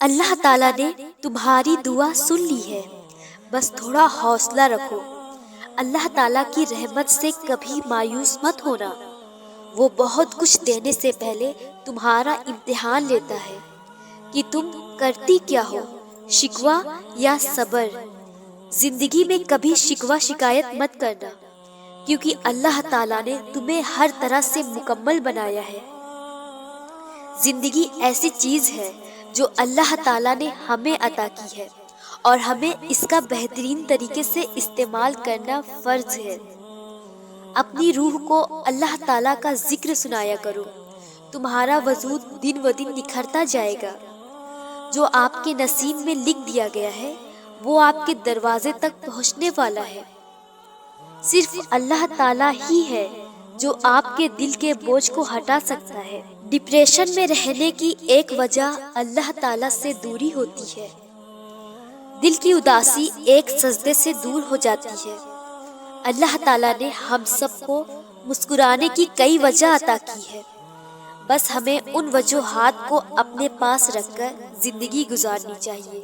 اللہ تعالیٰ نے تمہاری دعا سن لی ہے، بس تھوڑا حوصلہ رکھو۔ اللہ تعالیٰ کی رحمت سے کبھی مایوس مت ہونا، وہ بہت کچھ دینے سے پہلے تمہارا امتحان لیتا ہے کہ تم کرتی کیا ہو، شکوہ یا صبر۔ زندگی میں کبھی شکوہ شکایت مت کرنا، کیونکہ اللہ تعالیٰ نے تمہیں ہر طرح سے مکمل بنایا ہے۔ زندگی ایسی چیز ہے جو اللہ تعالیٰ نے ہمیں عطا کی ہے، اور ہمیں اس کا بہترین طریقے سے استعمال کرنا فرض ہے۔ اپنی روح کو اللہ تعالیٰ کا ذکر سنایا کرو، تمہارا وجود دن و دن نکھرتا جائے گا۔ جو آپ کے نصیب میں لکھ دیا گیا ہے وہ آپ کے دروازے تک پہنچنے والا ہے۔ صرف اللہ تعالیٰ ہی ہے جو آپ کے دل کے بوجھ کو ہٹا سکتا ہے۔ ڈپریشن میں رہنے کی ایک وجہ اللہ تعالیٰ سے دوری ہوتی ہے۔ دل کی اداسی ایک سجدے سے دور ہو جاتی ہے۔ اللہ تعالیٰ نے ہم سب کو مسکرانے کی کئی وجہ عطا کی ہے، بس ہمیں ان وجوہات کو اپنے پاس رکھ کر زندگی گزارنی چاہیے۔